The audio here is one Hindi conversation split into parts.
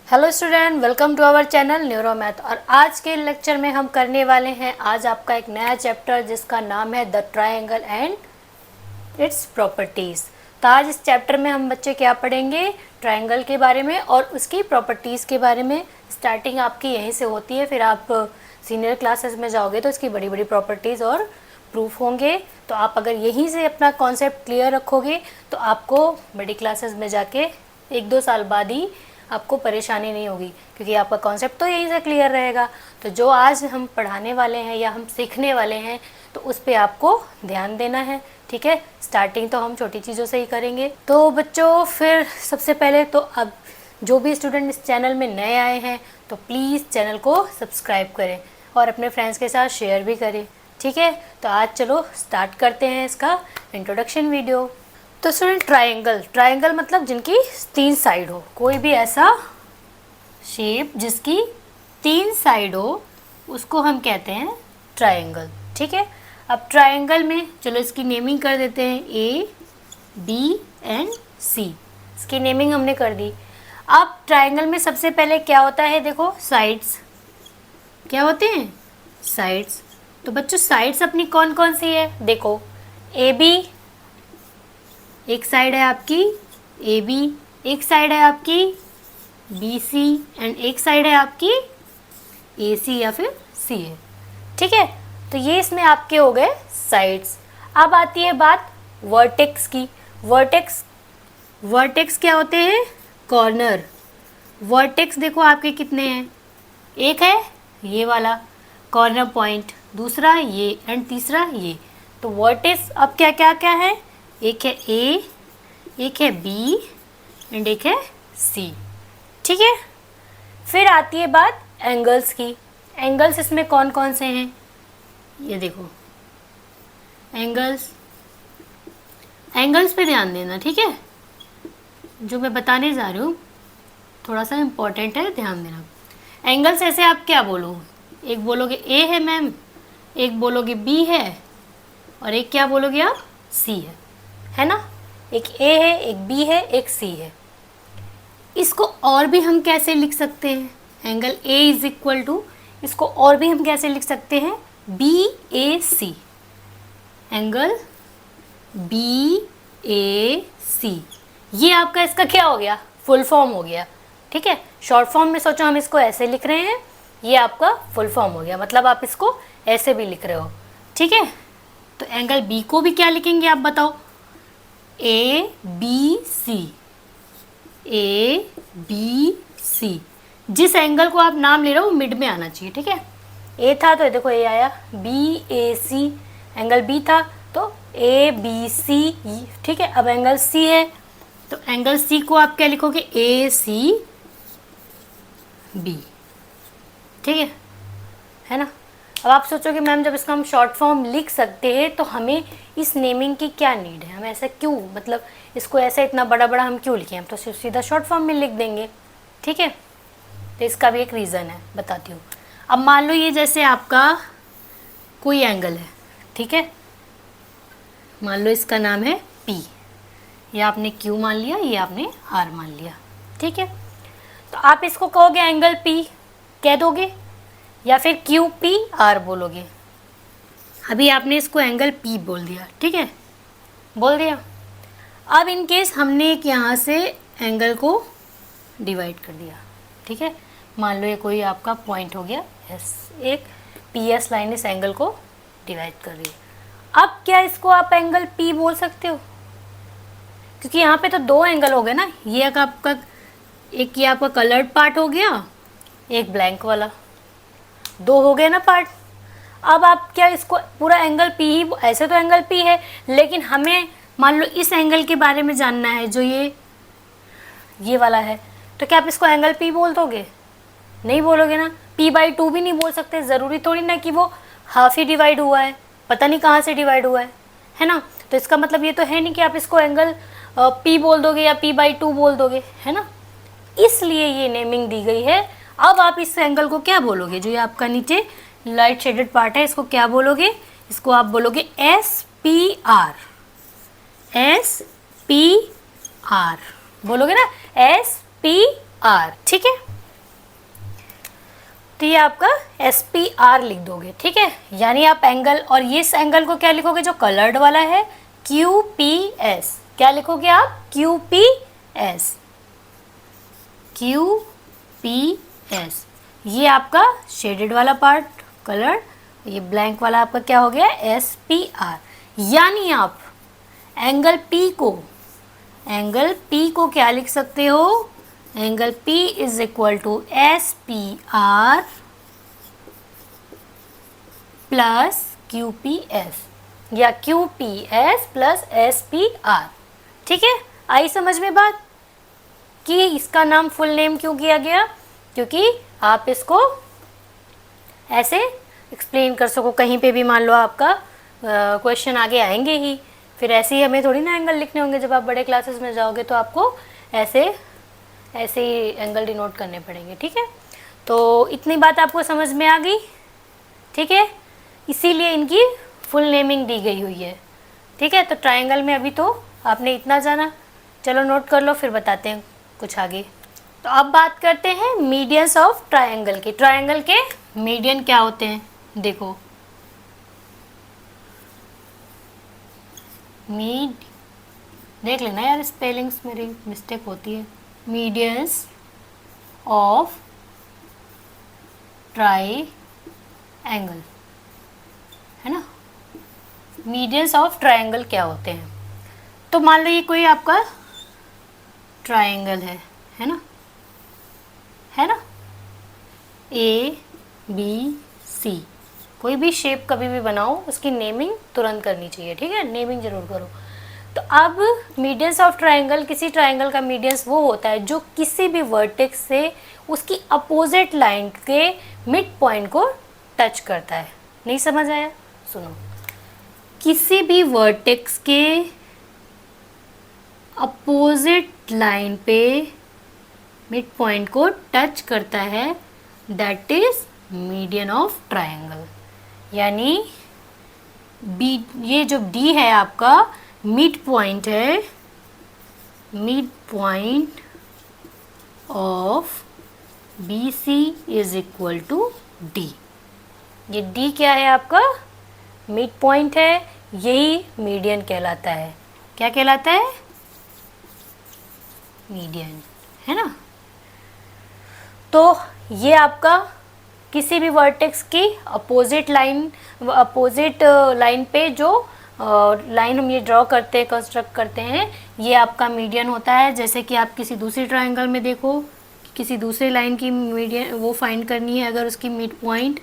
Hello student, welcome to our channel Neuro Math. और आज के लेक्चर में हम करने वाले हैं आज आपका एक नया चैप्टर जिसका नाम है the triangle and it's properties. तो आज इस चैप्टर में हम बच्चे क्या पढ़ेंगे, ट्रायंगल के बारे में और उसकी प्रॉपर्टीज़ के बारे में। स्टार्टिंग आपकी यहीं से होती है, फिर आप सीनियर क्लासेस में जाओगे तो इसकी बड़ी बड़ी प्रॉपर्टीज़ और प्रूफ होंगे। तो आप अगर यहीं से अपना कॉन्सेप्ट क्लियर रखोगे तो आपको बड़ी क्लासेस में जाके 1-2 साल बाद ही आपको परेशानी नहीं होगी, क्योंकि आपका कॉन्सेप्ट तो यहीं से क्लियर रहेगा। तो जो आज हम पढ़ाने वाले हैं या हम सीखने वाले हैं तो उस पे आपको ध्यान देना है, ठीक है। स्टार्टिंग तो हम छोटी चीज़ों से ही करेंगे। तो बच्चों, फिर सबसे पहले तो अब जो भी स्टूडेंट इस चैनल में नए आए हैं तो प्लीज़ चैनल को सब्सक्राइब करें और अपने फ्रेंड्स के साथ शेयर भी करें, ठीक है। तो आज चलो स्टार्ट करते हैं इसका इंट्रोडक्शन वीडियो। तो स्टूडेंट, ट्रायंगल मतलब जिनकी 3 साइड हो, कोई भी ऐसा शेप जिसकी 3 साइड हो उसको हम कहते हैं ट्रायंगल, ठीक है। अब ट्रायंगल में चलो इसकी नेमिंग कर देते हैं, ABNC। इसकी नेमिंग हमने कर दी। अब ट्रायंगल में सबसे पहले क्या होता है, देखो साइड्स। क्या होते हैं? साइड्स। तो बच्चों साइड्स अपनी कौन कौन सी है, देखो AB एक साइड है आपकी, AB एक साइड है आपकी, BC एंड एक साइड है आपकी AC या फिर CA, ठीक है। तो ये इसमें आपके हो गए साइड्स। अब आती है बात वर्टेक्स की। वर्टेक्स क्या होते हैं? कॉर्नर। वर्टेक्स देखो आपके कितने हैं, एक है ये वाला कॉर्नर पॉइंट, दूसरा ये एंड तीसरा ये। तो वर्टेक्स अब क्या क्या क्या है, एक है A, एक है B एंड एक है C, ठीक है। फिर आती है बात एंगल्स की। एंगल्स इसमें कौन कौन से हैं, ये देखो एंगल्स पे ध्यान देना, ठीक है। जो मैं बताने जा रही हूँ थोड़ा सा इम्पोर्टेंट है, ध्यान देना। एंगल्स ऐसे आप क्या बोलो, एक बोलोगे A है मैम, एक बोलोगे B है और एक क्या बोलोगे आप, C है ना। एक A है, एक B है, एक C है। इसको और भी हम कैसे लिख सकते हैं, angle A is equal to, इसको और भी हम कैसे लिख सकते हैं, BAC। एंगल BAC ये आपका इसका क्या हो गया, फुल फॉर्म हो गया, ठीक है। शॉर्ट फॉर्म में सोचो हम इसको ऐसे लिख रहे हैं, ये आपका फुल फॉर्म हो गया, मतलब आप इसको ऐसे भी लिख रहे हो, ठीक है। तो एंगल B को भी क्या लिखेंगे आप बताओ, ABC। जिस एंगल को आप नाम ले रहे हो मिड में आना चाहिए, ठीक है। A था तो देखो A आया, BAC एंगल B था तो ABC, ठीक है। अब एंगल C है तो एंगल C को आप क्या लिखोगे, ACB, ठीक है ना। अब आप सोचोगे मैम जब इसका हम शॉर्ट फॉर्म लिख सकते हैं तो हमें इस नेमिंग की क्या नीड है, हम ऐसा क्यों, मतलब इसको ऐसे इतना बड़ा बड़ा हम क्यों लिखें, हम तो सीधा शॉर्ट फॉर्म में लिख देंगे, ठीक है। तो इसका भी एक रीज़न है, बताती हूँ। अब मान लो ये जैसे आपका कोई एंगल है, ठीक है। मान लो इसका नाम है P, ये आपने Q मान लिया, ये आपने R मान लिया, ठीक है। तो आप इसको कहोगे एंगल P कह दोगे या फिर QPR बोलोगे। अभी आपने इसको एंगल P बोल दिया, ठीक है, बोल दिया। अब इन केस हमने एक यहाँ से एंगल को डिवाइड कर दिया, ठीक है। मान लो ये कोई आपका पॉइंट हो गया S, एक PS लाइन इस एंगल को डिवाइड कर रही है। अब क्या इसको आप एंगल P बोल सकते हो, क्योंकि यहाँ पे तो 2 एंगल हो गए ना, ये आपका एक ये आपका कलर्ड पार्ट हो गया, एक ब्लैंक वाला, 2 हो गए ना पार्ट। अब आप क्या इसको पूरा एंगल P ही, ऐसे तो एंगल P है लेकिन हमें मान लो इस एंगल के बारे में जानना है जो ये वाला है, तो क्या आप इसको एंगल P बोल दोगे, नहीं बोलोगे ना। P/2 भी नहीं बोल सकते, ज़रूरी थोड़ी ना कि वो हाफ ही डिवाइड हुआ है, पता नहीं कहाँ से डिवाइड हुआ है ना। तो इसका मतलब ये तो है नहीं कि आप इसको एंगल P बोल दोगे या P/2 बोल दोगे, है ना। इसलिए ये नेमिंग दी गई है। अब आप इस एंगल को क्या बोलोगे, जो ये आपका नीचे लाइट शेडेड पार्ट है इसको क्या बोलोगे, इसको आप बोलोगे SPR बोलोगे ना, SPR, ठीक है। तो ये आपका SPR लिख दोगे, ठीक है। यानी आप एंगल, और ये इस एंगल को क्या लिखोगे जो कलर्ड वाला है, QPS। क्या लिखोगे आप? QPS, QPS। ये आपका शेडेड वाला पार्ट कलर, ये ब्लैंक वाला आपका क्या हो गया? SPR। यानी आप एंगल P को क्या लिख सकते हो? Angle P is equal to SPR plus QPS, या QPS प्लस SPR, ठीक है। आई समझ में बात कि इसका नाम फुल नेम क्यों किया गया? क्योंकि आप इसको ऐसे एक्सप्लेन कर सको, कहीं पे भी मान लो आपका क्वेश्चन आगे आएंगे ही, फिर ऐसे ही हमें थोड़ी ना एंगल लिखने होंगे। जब आप बड़े क्लासेस में जाओगे तो आपको ऐसे ही एंगल डिनोट करने पड़ेंगे, ठीक है। तो इतनी बात आपको समझ में आ गई, ठीक है। इसीलिए इनकी फुल नेमिंग दी गई हुई है, ठीक है। तो ट्रायंगल में अभी तो आपने इतना जाना, चलो नोट कर लो, फिर बताते हैं कुछ आगे। तो अब बात करते हैं मीडियंस ऑफ ट्रायंगल की। ट्रायंगल के मीडियन क्या होते हैं? देखो, देख लेना यार, स्पेलिंग्स मेरी मिस्टेक होती है। मीडियंस ऑफ ट्रायंगल, है ना। मीडियंस ऑफ ट्रायंगल क्या होते हैं? तो मान लो ये कोई आपका ट्रायंगल है ना, ABC। कोई भी शेप कभी भी बनाओ, उसकी नेमिंग तुरंत करनी चाहिए, ठीक है। नेमिंग जरूर करो। तो अब मीडियंस ऑफ ट्रायंगल, किसी ट्रायंगल का मीडियंस वो होता है जो किसी भी वर्टेक्स से उसकी अपोजिट लाइन के मिड पॉइंट को टच करता है। नहीं समझ आया? सुनो, किसी भी वर्टेक्स के अपोजिट लाइन पे मिड पॉइंट को टच करता है, that is median of triangle. यानी बी, ये जो डी है आपका मिड पॉइंट है, mid point of BC is equal to D। ये D क्या है? आपका मिड पॉइंट है, यही मीडियन कहलाता है। क्या कहलाता है? मीडियन, है ना। तो ये आपका किसी भी वर्टेक्स की अपोजिट लाइन पे जो लाइन हम ये ड्रॉ करते हैं, कंस्ट्रक्ट करते हैं, ये आपका मीडियन होता है। जैसे कि आप किसी दूसरी ट्रायंगल में देखो, किसी दूसरी लाइन की मीडियन वो फाइंड करनी है, अगर उसकी मिड पॉइंट,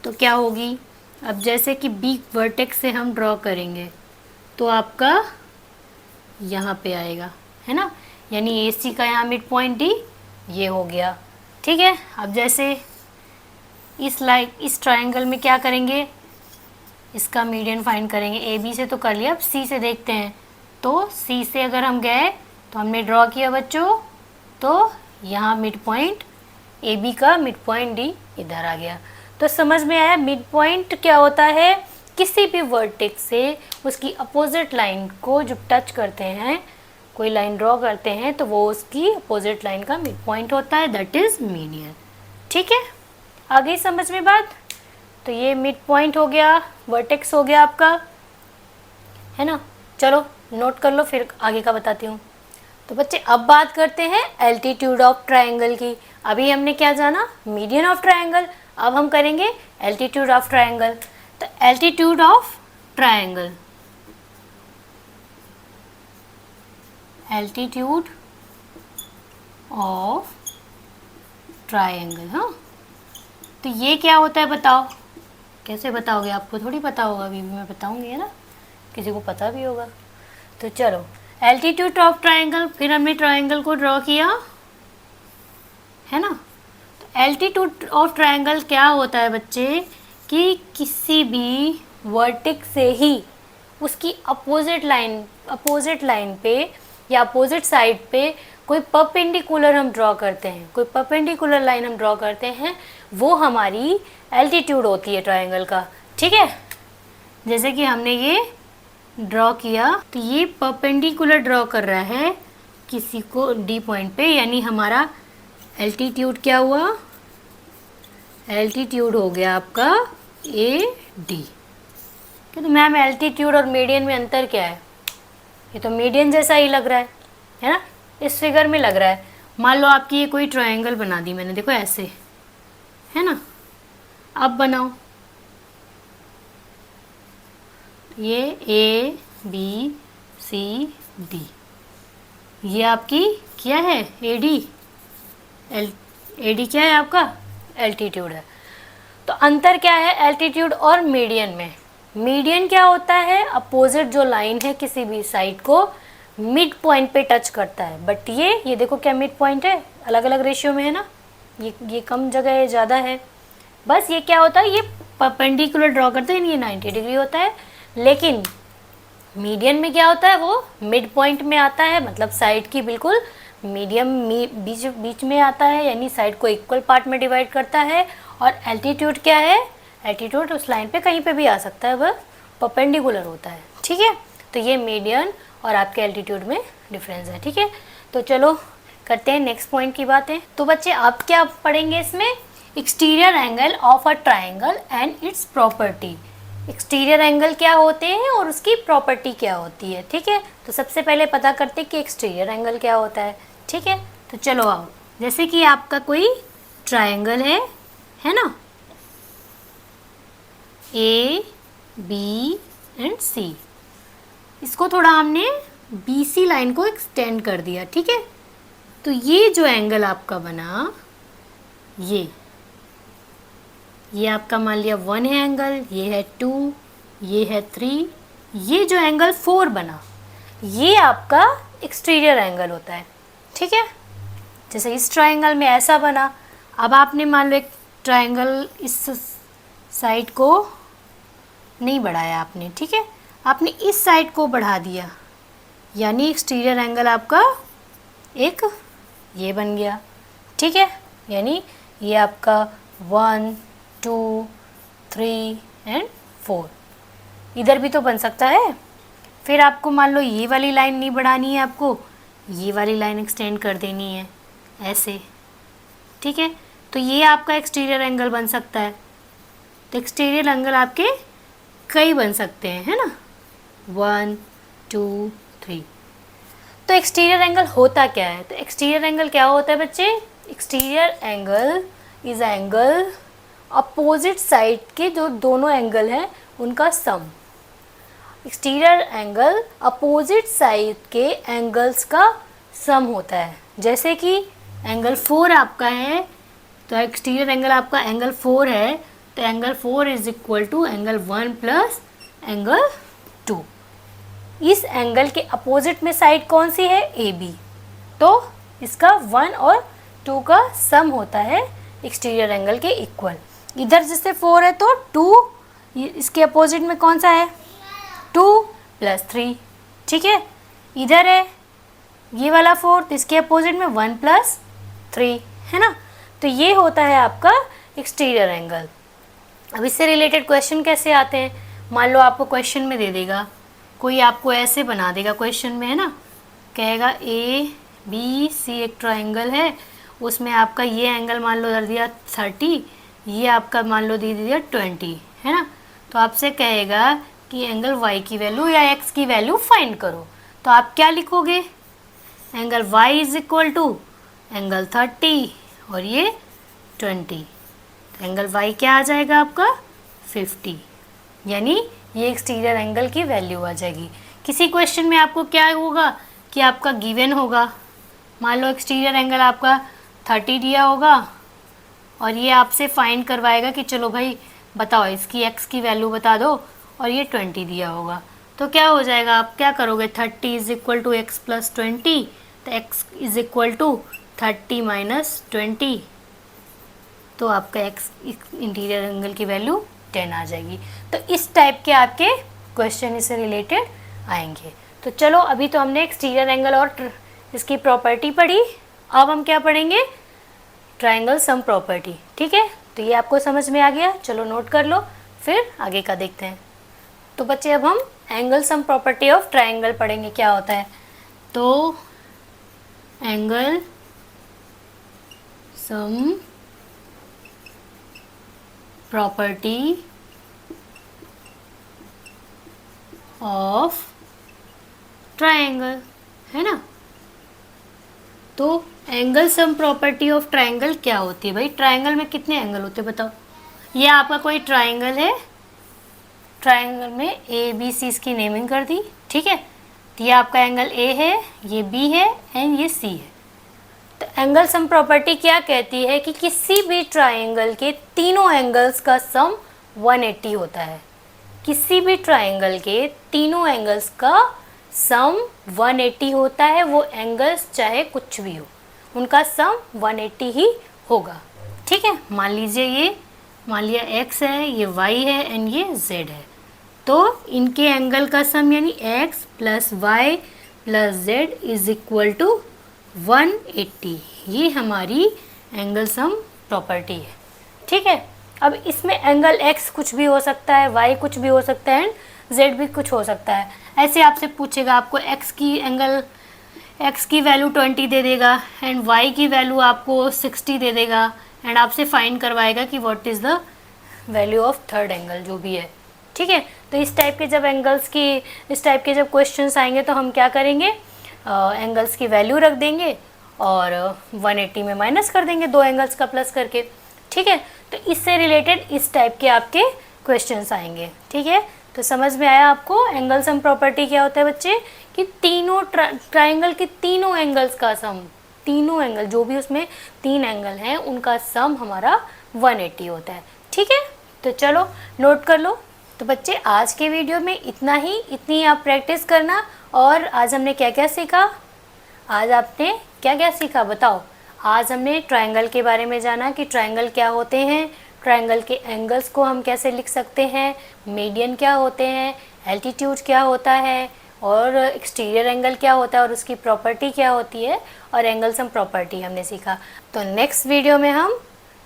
तो क्या होगी? अब जैसे कि बी वर्टेक्स से हम ड्रॉ करेंगे तो आपका यहाँ पे आएगा, है ना। यानी AC का यहाँ मिड पॉइंट D ये हो गया, ठीक है। अब जैसे इस ट्रायंगल में क्या करेंगे? इसका मीडियन फाइंड करेंगे। AB से तो कर लिया, अब C से देखते हैं। तो C से अगर हम गए तो हमने ड्रॉ किया बच्चों, तो यहाँ मिड पॉइंट AB का मिड पॉइंट D इधर आ गया। तो समझ में आया मिड पॉइंट क्या होता है? किसी भी वर्टेक्स से उसकी अपोजिट लाइन को जब टच करते हैं, कोई लाइन ड्रॉ करते हैं, तो वो उसकी अपोजिट लाइन का मिड पॉइंट होता है, दैट इज मीडियन, ठीक है। आ गई समझ में बात? तो ये मिड पॉइंट हो गया, वर्टेक्स हो गया आपका, है ना। चलो नोट कर लो, फिर आगे का बताती हूँ। तो बच्चे अब बात करते हैं एल्टीट्यूड ऑफ ट्रायंगल की। अभी हमने क्या जाना? Median of triangle. अब हम करेंगे एल्टीट्यूड ऑफ ट्रायंगल। तो altitude of triangle, altitude of triangle, हाँ। तो ये क्या होता है बताओ? कैसे बताओगे? आपको थोड़ी पता होगा, अभी भी मैं बताऊंगी, है ना, किसी को पता भी होगा। तो चलो, एल्टीट्यूड ऑफ ट्रायंगल, फिर हमने ट्रायंगल को ड्रॉ किया, है ना। तो एल्टीट्यूड ऑफ ट्रायंगल क्या होता है बच्चे? कि किसी भी वर्टेक्स से ही उसकी अपोजिट लाइन पे या अपोजिट साइड पे कोई परपेंडिकुलर हम ड्रॉ करते हैं, कोई परपेंडिकुलर लाइन हम ड्रॉ करते हैं, वो हमारी एल्टीट्यूड होती है ट्रायंगल का, ठीक है। जैसे कि हमने ये ड्रॉ किया, तो ये परपेंडिकुलर ड्रॉ कर रहा है किसी को D पॉइंट पे, यानी हमारा एल्टीट्यूड क्या हुआ? एल्टीट्यूड हो गया आपका ए डी। तो मैम एल्टीट्यूड और मीडियन में अंतर क्या है? ये तो मीडियन जैसा ही लग रहा है ना, इस फिगर में लग रहा है। मान लो आपकी ये कोई ट्रायंगल बना दी मैंने, देखो ऐसे, है ना। अब बनाओ ये ए बी सी डी, ये आपकी क्या है? A D. ए डी क्या है आपका? एल्टीट्यूड है। तो अंतर क्या है एल्टीट्यूड और मीडियन में? मीडियन क्या होता है? अपोजिट जो लाइन है किसी भी साइड को मिड पॉइंट पे टच करता है। बट ये देखो क्या मिड पॉइंट है, अलग अलग रेशियो में है ना, ये कम जगह है, ज़्यादा है। बस ये क्या होता है, ये परपेंडिकुलर ड्रॉ करते हैं, ये 90 डिग्री होता है। लेकिन मीडियन में क्या होता है, वो मिड पॉइंट में आता है, मतलब साइड की बिल्कुल मीडियम बीच में आता है, यानी साइड को इक्वल पार्ट में डिवाइड करता है। और एल्टीट्यूड क्या है? एल्टीट्यूड उस लाइन पे कहीं पे भी आ सकता है, वह परपेंडिकुलर होता है। ठीक है, तो ये मीडियन और आपके एल्टीट्यूड में डिफरेंस है। ठीक है, तो चलो करते हैं नेक्स्ट पॉइंट की बातें। तो बच्चे आप क्या पढ़ेंगे इसमें? Exterior angle of a triangle and it's property. Exterior angle क्या होते हैं और उसकी प्रॉपर्टी क्या होती है। ठीक है, तो सबसे पहले पता करते हैं कि एक्सटीरियर एंगल क्या होता है। ठीक है, तो चलो आओ, जैसे कि आपका कोई ट्राइंगल है ना, ए बी एंड सी, इसको थोड़ा हमने बी सी लाइन को एक्सटेंड कर दिया। ठीक है, तो ये जो एंगल आपका बना, ये आपका मान लिया 1 है एंगल, ये है 2, ये है 3, ये जो एंगल 4 बना, ये आपका एक्सटीरियर एंगल होता है। ठीक है, जैसे इस ट्रायंगल में ऐसा बना। अब आपने मान लो एक ट्रायंगल इस साइड को नहीं बढ़ाया आपने, ठीक है, आपने इस साइड को बढ़ा दिया, यानी एक्सटीरियर एंगल आपका एक ये बन गया। ठीक है, यानी ये आपका 1 2 3 एंड 4 इधर भी तो बन सकता है। फिर आपको मान लो ये वाली लाइन नहीं बढ़ानी है, आपको ये वाली लाइन एक्सटेंड कर देनी है ऐसे। ठीक है, तो ये आपका एक्सटीरियर एंगल बन सकता है। तो एक्सटीरियर एंगल आपके कई बन सकते हैं, है ना, 1 2 3। तो एक्सटीरियर एंगल होता क्या है? तो एक्सटीरियर एंगल क्या होता है बच्चे? Exterior angle is angle opposite side के जो दोनों एंगल हैं उनका सम। एक्सटीरियर एंगल अपोजिट साइड के एंगल्स का सम होता है। जैसे कि एंगल 4 आपका है, तो एक्सटीरियर एंगल आपका एंगल 4 है, तो angle 4 is equal to angle 1 plus angle 2। इस एंगल के अपोजिट में साइड कौन सी है? ए बी, तो इसका 1 और 2 का सम होता है एक्सटीरियर एंगल के इक्वल। इधर जैसे 4 है तो 2, इसके अपोजिट में कौन सा है? 2 प्लस 3। ठीक है, इधर है ये वाला 4, तो इसके अपोजिट में 1 प्लस 3, है ना। तो ये होता है आपका एक्सटीरियर एंगल। अब इससे रिलेटेड क्वेश्चन कैसे आते हैं? मान लो आपको क्वेश्चन में दे देगा, कोई आपको ऐसे बना देगा क्वेश्चन में, है ना, कहेगा ए बी सी एक ट्रायंगल है, उसमें आपका ये एंगल मान लो धर दिया 30, ये आपका मान लो दे दिया 20, है ना। तो आपसे कहेगा कि एंगल y की वैल्यू या x की वैल्यू फाइंड करो, तो आप क्या लिखोगे? Angle y is equal to angle 30 और ये 20, तो एंगल y क्या आ जाएगा आपका? 50, यानी ये एक्सटीरियर एंगल की वैल्यू आ जाएगी। किसी क्वेश्चन में आपको क्या होगा कि आपका गिवन होगा, मान लो एक्सटीरियर एंगल आपका 30 दिया होगा और ये आपसे फाइंड करवाएगा कि चलो भाई बताओ इसकी x की वैल्यू बता दो, और ये 20 दिया होगा, तो क्या हो जाएगा? आप क्या करोगे? 30 is equal to x plus 20, तो x is equal to 30 minus 20, तो आपका x इंटीरियर एंगल की वैल्यू 10 आ जाएगी। तो इस टाइप के आपके क्वेश्चन इससे रिलेटेड आएंगे। तो चलो अभी तो हमने एक्सटीरियर एंगल और इसकी प्रॉपर्टी पढ़ी, अब हम क्या पढ़ेंगे? Triangle sum property. ठीक है, तो ये आपको समझ में आ गया, चलो नोट कर लो, फिर आगे का देखते हैं। तो बच्चे अब हम angle sum property of triangle पढ़ेंगे, क्या होता है। तो angle sum property of triangle, है ना। तो angle sum property of triangle क्या होती है भाई? ट्रायंगल में कितने एंगल होते हैं बताओ। ये आपका कोई ट्रायंगल है, ट्रायंगल में ए बी सी इसकी नेमिंग कर दी, ठीक है। तो ये आपका एंगल ए है, ये बी है एंड ये सी है। तो एंगल सम प्रॉपर्टी क्या कहती है कि किसी भी ट्रायंगल के तीनों एंगल्स का सम 180 होता है। किसी भी ट्रायंगल के तीनों एंगल्स का सम 180 होता है, वो एंगल्स चाहे कुछ भी हो, उनका सम 180 ही होगा, ठीक है। मान लीजिए ये, मान लिया x है, ये y है एंड ये z है। तो इनके एंगल का सम यानी x plus y plus z is equal to 180। ये हमारी एंगल सम प्रॉपर्टी है, ठीक है। अब इसमें एंगल x कुछ भी हो सकता है, y कुछ भी हो सकता है एंड z भी कुछ हो सकता है। ऐसे आपसे पूछेगा, आपको x की वैल्यू 20 दे देगा एंड y की वैल्यू आपको 60 दे देगा एंड आपसे फाइंड करवाएगा कि what is the value of third angle जो भी है, ठीक है। तो इस टाइप के जब क्वेश्चंस आएंगे तो हम क्या करेंगे, एंगल्स की वैल्यू रख देंगे और 180 में माइनस कर देंगे दो एंगल्स का प्लस करके, ठीक है। तो इससे रिलेटेड इस टाइप के आपके क्वेश्चंस आएंगे, ठीक है। तो समझ में आया आपको एंगल सम प्रॉपर्टी क्या होता है बच्चे, कि तीनों ट्राइंगल के तीनों एंगल्स का सम, तीनों एंगल जो भी उसमें 3 एंगल हैं उनका सम हमारा 180 होता है, ठीक है। तो चलो नोट कर लो। तो बच्चे आज के वीडियो में इतनी आप प्रैक्टिस करना। और आज हमने क्या क्या सीखा, आज आपने क्या क्या सीखा बताओ। आज हमने ट्रायंगल के बारे में जाना कि ट्रायंगल क्या होते हैं, ट्रायंगल के एंगल्स को हम कैसे लिख सकते हैं, मीडियन क्या होते हैं, एल्टीट्यूड क्या होता है और एक्सटीरियर एंगल क्या होता है और उसकी प्रॉपर्टी क्या होती है, और एंगल सम प्रॉपर्टी हमने सीखा। तो नेक्स्ट वीडियो में हम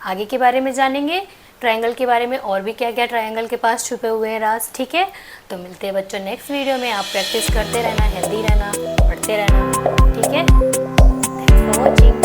आगे के बारे में जानेंगे, ट्रायंगल के बारे में, और भी क्या क्या ट्रायंगल के पास छुपे हुए हैं राज, ठीक है। तो मिलते हैं बच्चों नेक्स्ट वीडियो में। आप प्रैक्टिस करते रहना, हेल्दी रहना, पढ़ते रहना, ठीक है। Thanks for watching.